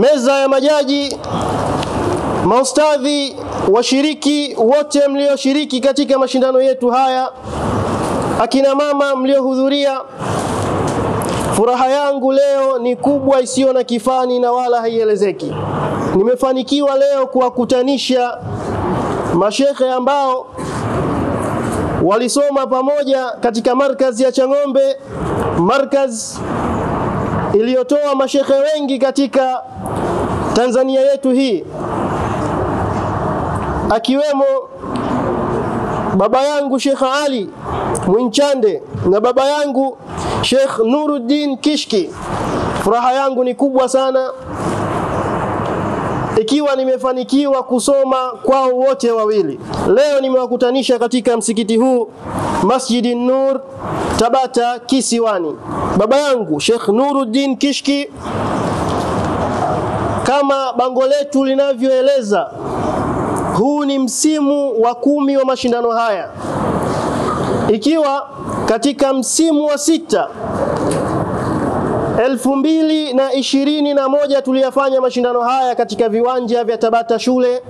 meza ya majaji, maustadhi, washiriki wote mlioshiriki katika mashindano yetu haya, akina mama mliohudhuria, furaha yangu leo ni kubwa isiyo na kifani na wala haielezeki. Nimefanikiwa leo kuwakutanisha mashekhe ambao walisoma pamoja katika markazi ya Chang'ombe, markazi iliyotoa mashekhe wengi katika Tanzania yetu hii, akiwemo baba yangu Sheikh Ali Mwinchande na baba yangu Sheikh Nuruddin Kishki. Furaha yangu ni kubwa sana ikiwa nimefanikiwa kusoma kwao wote wawili. Leo nimewakutanisha katika msikiti huu Masjidi Nur Tabata Kisiwani. Baba yangu Sheikh Nuruddin Kishki, kama bango letu linavyoeleza, huu ni msimu wa 10 wa mashindano haya, ikiwa katika msimu wa 6 2021 tuliyafanya mashindano haya katika viwanja vya Tabata shule,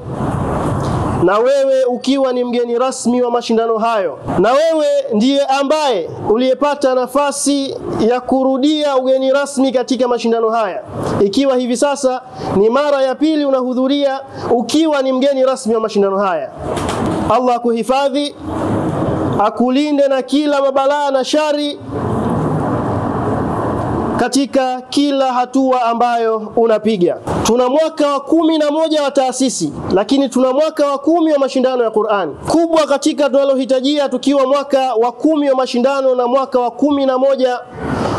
na wewe ukiwa ni mgeni rasmi wa mashindano hayo, na wewe ndiye ambaye uliyepata nafasi ya kurudia ugeni rasmi katika mashindano haya, ikiwa hivi sasa ni mara ya pili unahudhuria ukiwa ni mgeni rasmi wa mashindano haya. Allah akuhifadhi, akulinde na kila mabalaa na shari katika kila hatua ambayo unapiga. Tuna mwaka wa 11 wa taasisi, lakini tuna mwaka wa 10 wa mashindano ya Qur'an. Kubwa katika tunalohitajia tukiwa mwaka wa 10 wa mashindano na mwaka wa 11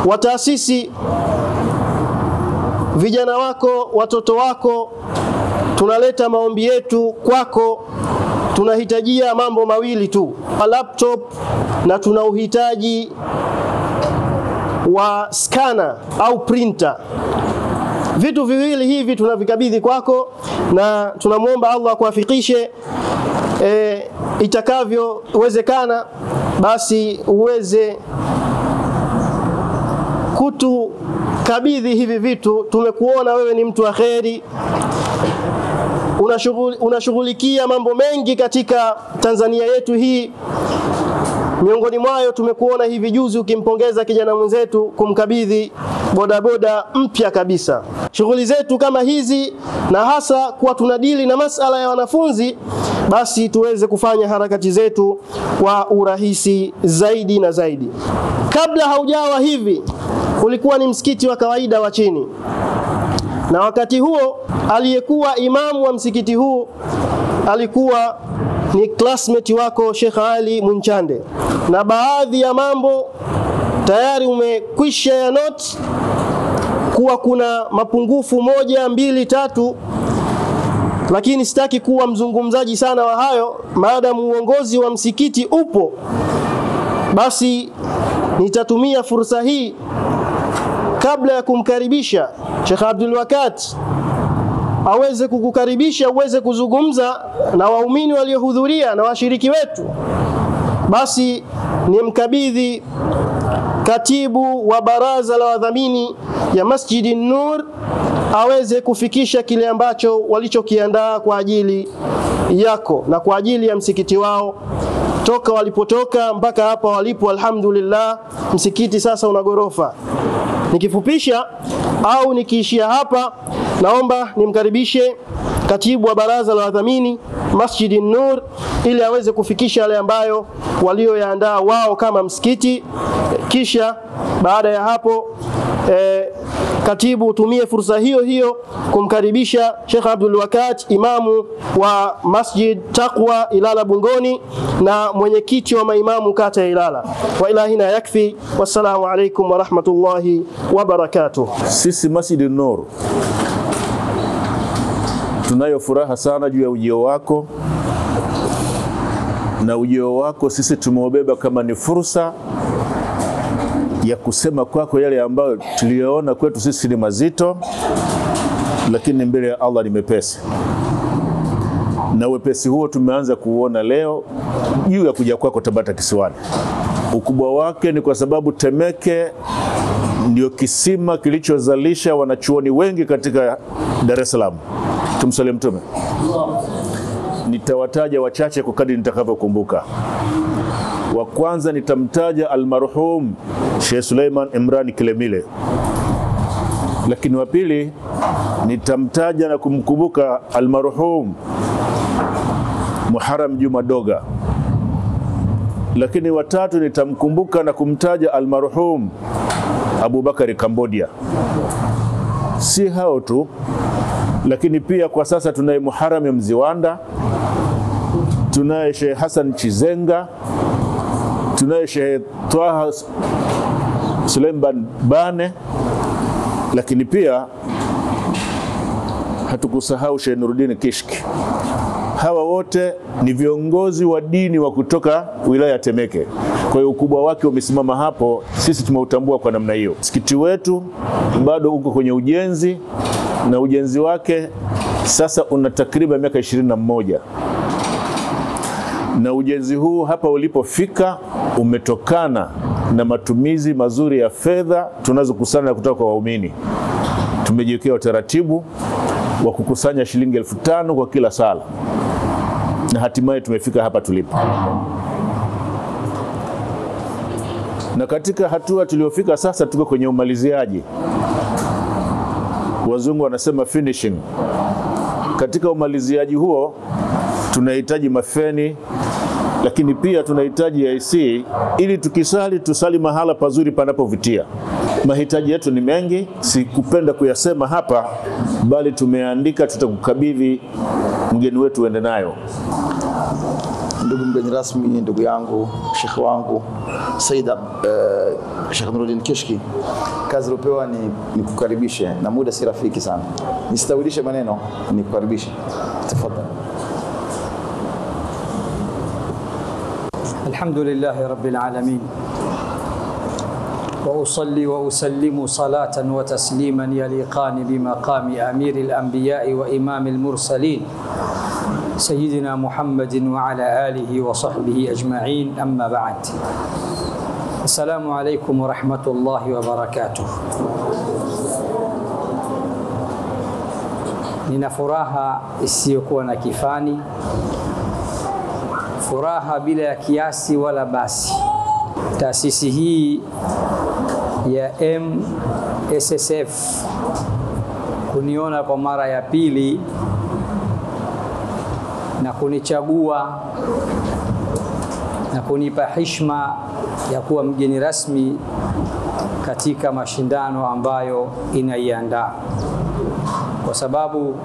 wa taasisi, vijana wako, watoto wako, tunaleta maombi yetu kwako. Tunahitajia mambo mawili tu, laptop, na tuna uhitaji wa scanner au printer. Vitu viwili hivi tunavikabidhi kwako, na tunamuomba Allah kuwafikishe itakavyowezekana, basi uweze kutukabidhi hivi vitu. Tumekuona wewe ni mtu wa kheri, unashughulikia mambo mengi katika Tanzania yetu hii. Miongoni mwayo tumekuona hivi juzi ukimpongeza kijana mwenzetu kumkabidhi bodaboda mpya kabisa. Shughuli zetu kama hizi, na hasa kwa tunadili na masala ya wanafunzi, basi tuweze kufanya harakati zetu kwa urahisi zaidi na zaidi. Kabla haujawa hivi, ulikuwa ni msikiti wa kawaida wa chini, na wakati huo aliyekuwa imamu wa msikiti huu alikuwa ni classmate wako Sheikh Ali Mwinchande, na baadhi ya mambo tayari umekwisha ya note kuwa kuna mapungufu 1, 2, 3, lakini sitaki kuwa mzungumzaji sana wa hayo. Maadamu uongozi wa msikiti upo, basi nitatumia fursa hii kabla ya kumkaribisha Sheikh Abdul Wakat aweze kukukaribisha, uweze kuzungumza na waumini waliohudhuria na washiriki wetu, basi nimkabidhi katibu wa baraza la wadhamini ya Masjidi Nur aweze kufikisha kile ambacho walichokiandaa kwa ajili yako na kwa ajili ya msikiti wao, toka walipotoka mpaka hapa walipo. Alhamdulillah, msikiti sasa una gorofa. Nikifupisha au nikiishia hapa, naomba nimkaribishe katibu wa baraza la wadhamini Masjidi Nur ili aweze kufikisha yale ambayo walioyaandaa wao kama msikiti. Kisha baada ya hapo katibu utumie fursa hiyo hiyo kumkaribisha Sheikh Abdul Wakat, imamu wa Masjid Taqwa Ilala Bungoni na mwenyekiti wa maimamu kata ya Ilala. Wa ilahina yakfi. Wassalamu alaikum wa rahmatullahi wa barakatuh. Sisi Masjid Nur tunayo furaha sana juu ya ujio wako, na ujio wako sisi tumeubeba kama ni fursa ya kusema kwako yale ambayo tuliyoona kwetu sisi ni mazito, lakini mbele ya Allah ni mepesi. Na wepesi huo tumeanza kuona leo juu ya kuja kwako Tabata Kisiwani. Ukubwa wake ni kwa sababu Temeke ndio kisima kilichozalisha wanachuoni wengi katika Dar es Salaam. Tumsalie Mtume. Nitawataja wachache kwa kadri nitakavyokumbuka. Wa kwanza nitamtaja almarhum Sheikh Suleiman Imran Kilemile. Lakini wa pili nitamtaja na kumkumbuka almarhum Muharram Juma Doga. Lakini wa tatu nitamkumbuka na kumtaja almarhum Abubakari Cambodia. Si hao tu, lakini pia kwa sasa tunaye Muharram Mziwanda, tunaye Sheikh Hassan Chizenga, tunaye Sheikh Twaha Suleiman Bane, lakini pia hatukusahau Sheikh Nuruddin Kishki. Hawa wote ni viongozi wa dini wa kutoka wilaya ya Temeke. Kwa hiyo ukubwa wake umesimama hapo, sisi tumeutambua kwa namna hiyo. Msikiti wetu bado uko kwenye ujenzi, na ujenzi wake sasa una takriban miaka 21. Na ujenzi huu hapa ulipofika umetokana na matumizi mazuri ya fedha tunazokusanya kutoka kwa waumini. Tumejiwekea utaratibu wa kukusanya shilingi 5,000 kwa kila sala, na hatimaye tumefika hapa tulipo. Na katika hatua tuliyofika sasa, tuko kwenye umaliziaji. Wazungu wanasema finishing. Katika umaliziaji huo tunahitaji mafeni, lakini pia tunahitaji AC ili tukisali tusali mahala pazuri panapovutia. Mahitaji yetu ni mengi, sikupenda kuyasema hapa, bali tumeandika, tutakukabidhi mgeni wetu uende nayo. Ndugu mgeni rasmi, ndugu yangu, Sheikh wangu Said Sheikh Nuruddin Kishki, kazi uliyopewa ni kukaribishe, na muda si rafiki sana. Nisitawilishe maneno, ni kukaribishe. Tafadhali. Alhamdulillahi rabbil alamin. وأصلي وأسلم صلاة وتسليما يليقان بمقام أمير الأنبياء وإمام المرسلين سيدنا محمد وعلى آله وصحبه أجمعين. أما بعد، السلام عليكم ورحمة الله وبركاته. Nina furaha isiyokuwa na kifani, furaha bila ya kiasi wala basi. Taasisi hii ya MSSF kuniona kwa mara ya pili na kunichagua na kunipa heshima ya kuwa mgeni rasmi katika mashindano ambayo inaiandaa, kwa sababu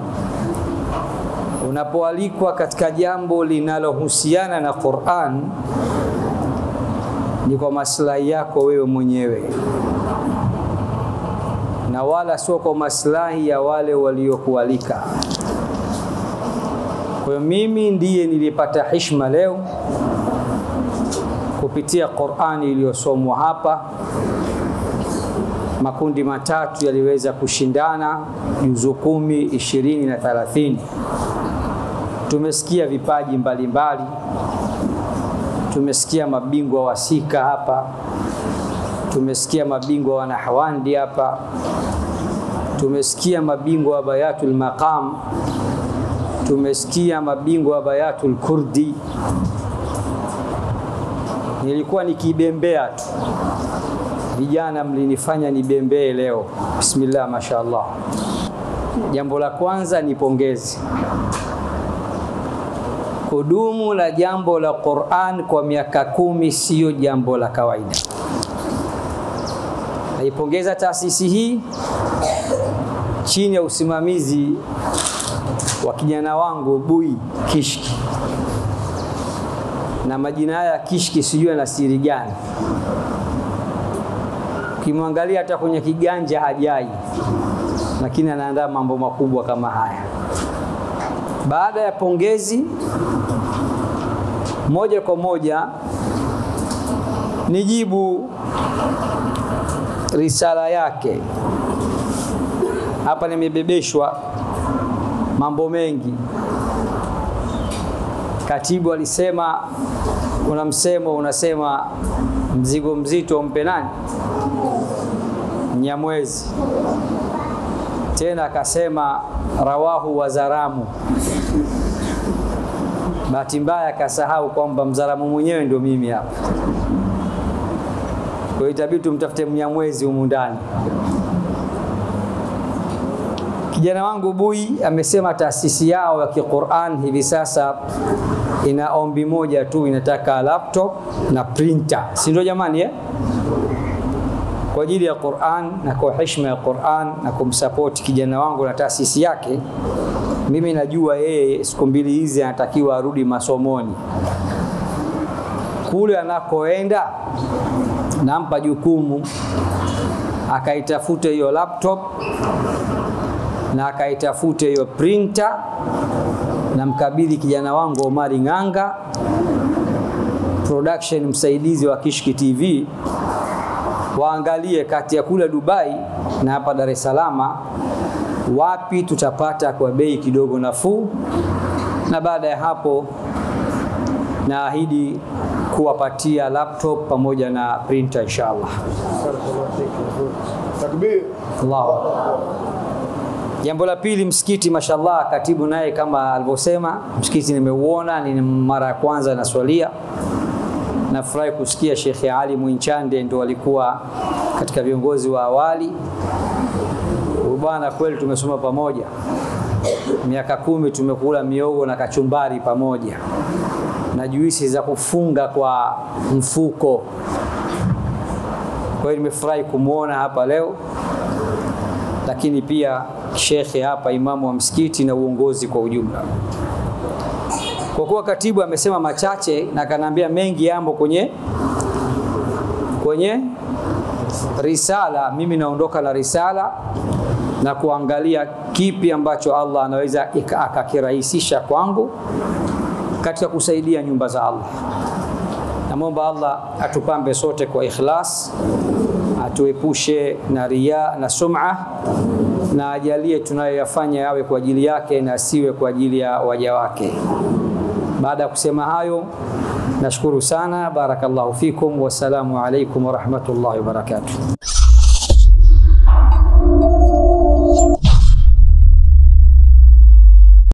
unapoalikwa katika jambo linalohusiana na Qur'an ni kwa maslahi yako wewe mwenyewe, na wala sio kwa maslahi ya wale waliokualika. Kwa hiyo mimi ndiye nilipata heshima leo kupitia Qur'ani iliyosomwa hapa. Makundi matatu yaliweza kushindana, juzu 10, 20 na 30. Tumesikia vipaji mbalimbali, tumesikia mabingwa wa sika hapa, tumesikia mabingwa wa nahwandi hapa, tumesikia mabingwa wa bayatul maqam, tumesikia mabingwa wa bayatul kurdi. Nilikuwa nikibembea tu, vijana mlinifanya nibembee leo. Bismillah, mashaallah. Jambo la kwanza ni pongezi. Kudumu la jambo la Qur'an kwa miaka 10 sio jambo la kawaida. Naipongeza taasisi hii chini ya usimamizi wa kijana wangu Bui Kishki. Na majina haya Kishki sijui ana siri gani. Ukimwangalia hata kwenye kiganja hajai, lakini anaandaa mambo makubwa kama haya. Baada ya pongezi, moja kwa moja nijibu risala yake. Hapa nimebebeshwa mambo mengi. Katibu alisema, kuna msemo unasema mzigo mzito umpe nani? Mnyamwezi. Tena akasema rawahu Wazaramu. Bahati mbaya akasahau kwamba Mzaramu mwenyewe ndio mimi hapa. Kwa hiyo itabidi tumtafute Mnyamwezi humu ndani. Kijana wangu Bui amesema taasisi yao ya Qur'an hivi sasa ina ombi moja tu, inataka laptop na printer. Si ndio jamani eh? Kwa ajili ya Qur'an na kwa heshima ya Qur'an na kumsupport kijana wangu na taasisi yake, mimi najua yeye siku mbili hizi anatakiwa arudi masomoni. Kule anakoenda nampa jukumu akaitafute hiyo laptop na akaitafute hiyo printer, na mkabidhi kijana wangu Omari Nganga, production msaidizi wa Kishki TV, waangalie kati ya kule Dubai na hapa Dar es Salaam wapi tutapata kwa bei kidogo nafuu, na baada ya hapo naahidi kuwapatia laptop pamoja na printer inshallah. Takbir. Allahu Akbar. Jambo la pili, msikiti mashallah, katibu naye kama alivyosema, msikiti nimeuona, ni mara ya kwanza naswalia. Nafurahi kusikia Sheikh Ali Mwinchande ndio alikuwa katika viongozi wa awali. Bwana kweli tumesoma pamoja. Miaka 10 tumekula miogo na kachumbari pamoja. Na juisi za kufunga kwa mfuko. Kwa hiyo nimefurahi kumuona hapa leo. Lakini pia shekhe hapa, imamu wa msikiti na uongozi kwa ujumla. Kwa kuwa katibu amesema machache na kanambia mengi yambo kwenye risala, mimi naondoka na risala na kuangalia kipi ambacho Allah anaweza akakirahisisha kwangu katika kusaidia nyumba za Allah. Naomba Allah atupambe sote kwa ikhlas, atuepushe na riya na sum'a, na ajalie tunayoyafanya yawe kwa ajili yake na siwe kwa ajili ya waja wake. Baada ya kusema hayo, nashukuru sana. Barakallahu fikum, wassalamu alaikum wa rahmatullahi wa barakatuh.